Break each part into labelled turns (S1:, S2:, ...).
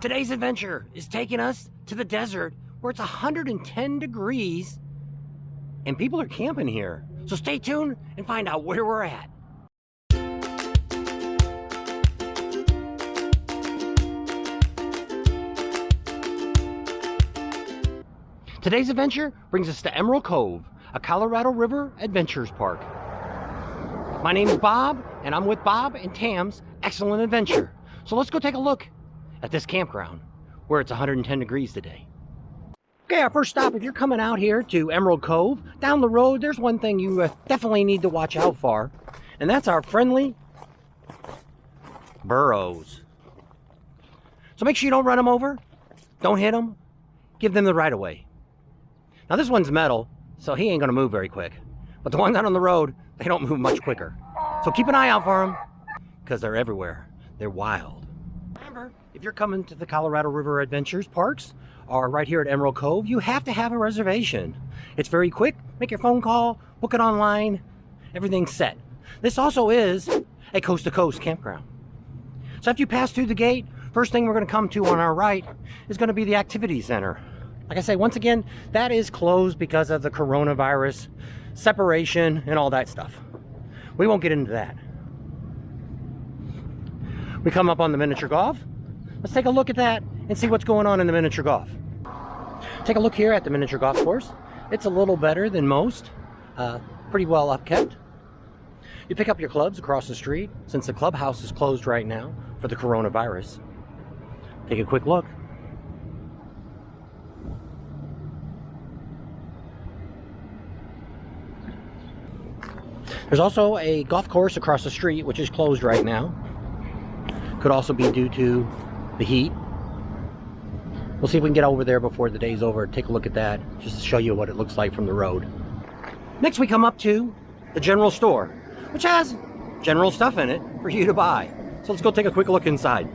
S1: Today's adventure is taking us to the desert where it's 110 degrees and people are camping here. So stay tuned and find out where we're at. Today's adventure brings us to Emerald Cove, a Colorado River Adventures Park. My name is Bob, and I'm with Bob and Tam's Excellent Adventure. So let's go take a look at this campground where it's 110 degrees today. Okay, our first stop, if you're coming out here to Emerald Cove, down the road, there's one thing you definitely need to watch out for, and that's our friendly burros. So make sure you don't run them over, don't hit them, give them the right of way. Now this one's metal, so he ain't gonna move very quick. But the ones out on the road, they don't move much quicker. So keep an eye out for them, because they're everywhere. They're wild. Remember, if you're coming to the Colorado River Adventures Parks, or right here at Emerald Cove, you have to have a reservation. It's very quick. Make your phone call, book it online, everything's set. This also is a Coast to Coast Campground. So after you pass through the gate, first thing we're gonna come to on our right is gonna be the activity center. Like I say, once again, that is closed because of the coronavirus, separation, and all that stuff. We won't get into that. We come up on the miniature golf. Let's take a look at that and see what's going on in the miniature golf. Take a look here at the miniature golf course. It's a little better than most, pretty well upkept. You pick up your clubs across the street since the clubhouse is closed right now for the coronavirus. Take a quick look. There's also a golf course across the street which is closed right now. Could also be due to the heat. We'll see if we can get over there before the day's over. Take a look at that, just to show you what it looks like from the road. Next we come up to the general store, which has general stuff in it for you to buy. So let's go take a quick look inside.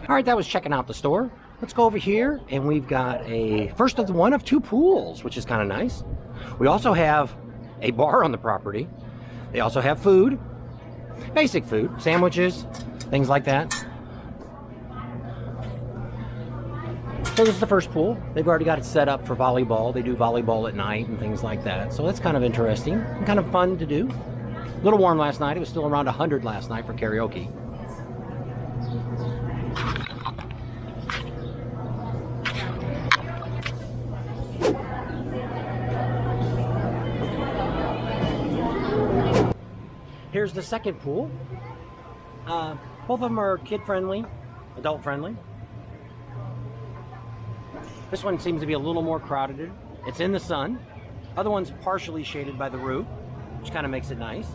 S1: All right, that was checking out the store. Let's go over here, and we've got a first of one of two pools, which is kind of nice. We also have a bar on the property. They also have food, basic food, sandwiches, things like that. So this is the first pool. They've already got it set up for volleyball. They do volleyball at night and things like that. So that's kind of interesting and kind of fun to do. A little warm last night. It was still around 100 last night for karaoke. Here's the second pool. Both of them are kid-friendly, adult-friendly. This one seems to be a little more crowded. It's in the sun. Other one's partially shaded by the roof, which kind of makes it nice.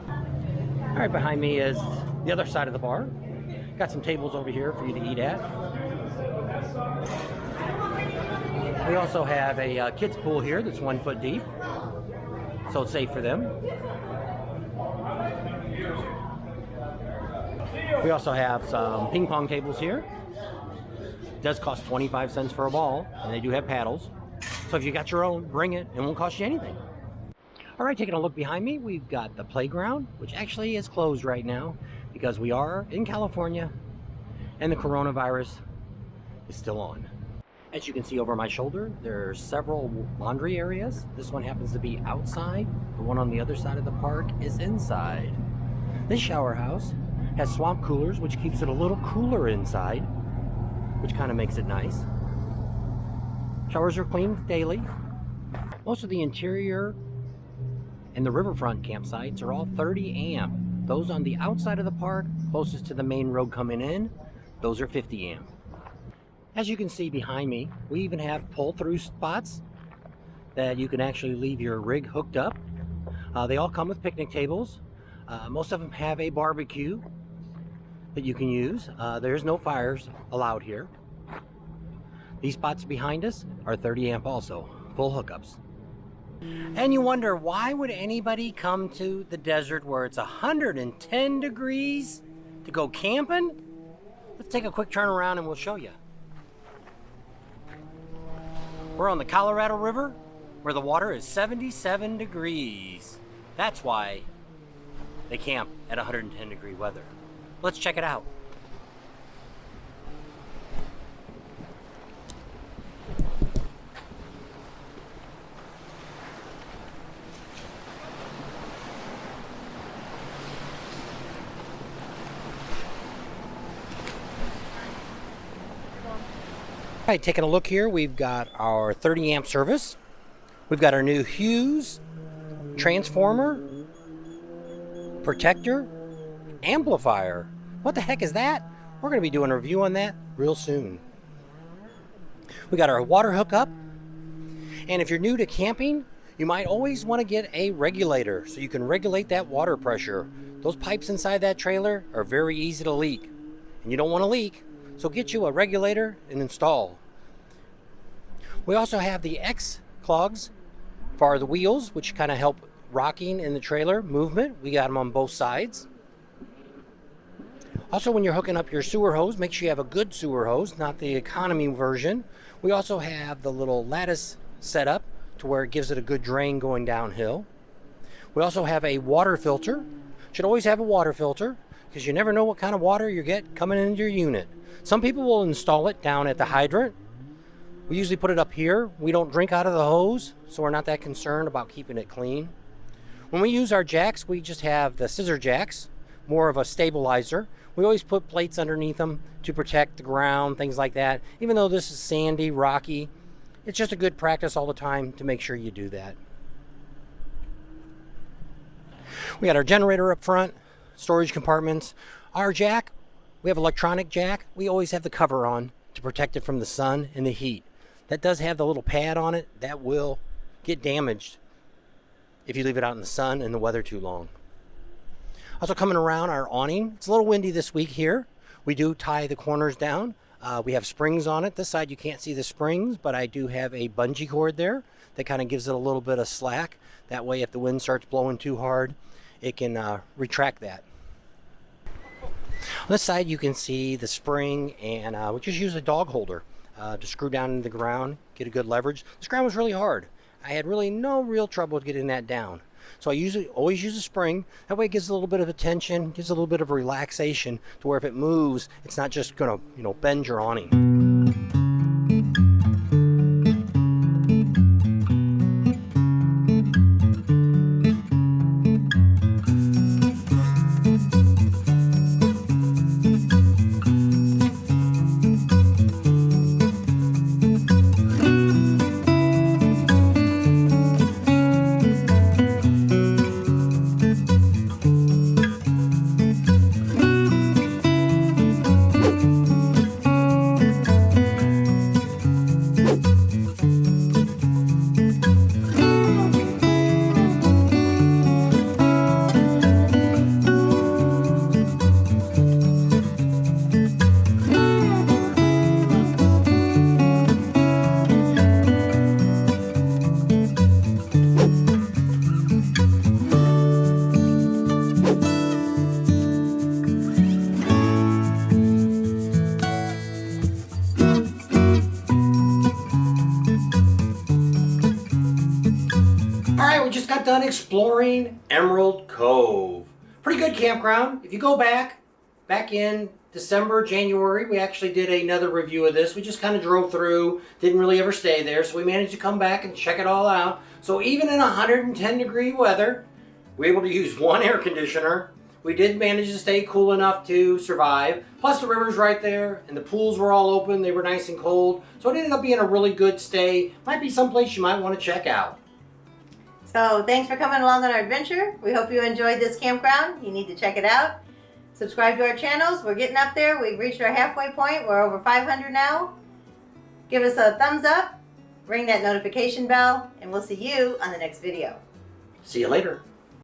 S1: All right, behind me is the other side of the bar. Got some tables over here for you to eat at. We also have a kids pool here that's 1 foot deep, so it's safe for them. We also have some ping pong tables here. It does cost 25 cents for a ball, and they do have paddles. So if you got your own, bring it. It won't cost you anything. All right, taking a look behind me, we've got the playground, which actually is closed right now because we are in California and the coronavirus is still on. As you can see over my shoulder, there's several laundry areas. This one happens to be outside. The one on the other side of the park is inside. This shower house has swamp coolers, which keeps it a little cooler inside, which kind of makes it nice. Showers are cleaned daily. Most of the interior and the riverfront campsites are all 30 amp. Those on the outside of the park, closest to the main road coming in, those are 50 amp. As you can see behind me, we even have pull-through spots that you can actually leave your rig hooked up. They all come with picnic tables. Most of them have a barbecue that you can use. There's no fires allowed here. These spots behind us are 30 amp also, full hookups. And you wonder, why would anybody come to the desert where it's 110 degrees to go camping? Let's take a quick turn around and we'll show you. We're on the Colorado River where the water is 77 degrees. That's why they camp at 110 degree weather. Let's check it out. All right, taking a look here, we've got our 30 amp service. We've got our new Hughes transformer, protector, amplifier. What the heck is that? We're going to be doing a review on that real soon. We got our water hookup. And if you're new to camping, you might always want to get a regulator so you can regulate that water pressure. Those pipes inside that trailer are very easy to leak, and you don't want to leak. So get you a regulator and install. We also have the X clogs for the wheels, which kind of help rocking in the trailer movement. We got them on both sides. Also, when you're hooking up your sewer hose, make sure you have a good sewer hose, not the economy version. We also have the little lattice setup to where it gives it a good drain going downhill. We also have a water filter. Should always have a water filter because you never know what kind of water you get coming into your unit. Some people will install it down at the hydrant. We usually put it up here. We don't drink out of the hose, so we're not that concerned about keeping it clean. When we use our jacks, we just have the scissor jacks, more of a stabilizer. We always put plates underneath them to protect the ground, things like that. Even though this is sandy, rocky, it's just a good practice all the time to make sure you do that. We got our generator up front, storage compartments. Our jack, we have electronic jack. We always have the cover on to protect it from the sun and the heat. That does have the little pad on it. That will get damaged if you leave it out in the sun and the weather too long. Also coming around our awning. It's a little windy this week here. We do tie the corners down. We have springs on it. This side you can't see the springs, but I do have a bungee cord there that kind of gives it a little bit of slack. That way if the wind starts blowing too hard, it can retract that. On this side you can see the spring, and we just use a dog holder to screw down into the ground, get a good leverage. This ground was really hard. I had really no real trouble getting that down. So I usually always use a spring. That way it gives a little bit of a tension, gives a little bit of relaxation to where if it moves, it's not just gonna, bend your awning. Just got done exploring Emerald Cove. Pretty good campground. If you go back in December, January, we actually did another review of this. We just kind of drove through, didn't really ever stay there, so we managed to come back and check it all out. So even in 110 degree weather, we were able to use one air conditioner. We did manage to stay cool enough to survive. Plus the river's right there, and the pools were all open. They were nice and cold. So it ended up being a really good stay. Might be someplace you might want to check out.
S2: So thanks for coming along on our adventure. We hope you enjoyed this campground. You need to check it out. Subscribe to our channels. We're getting up there. We've reached our halfway point. We're over 500 now. Give us a thumbs up, ring that notification bell, and we'll see you on the next video.
S1: See you later.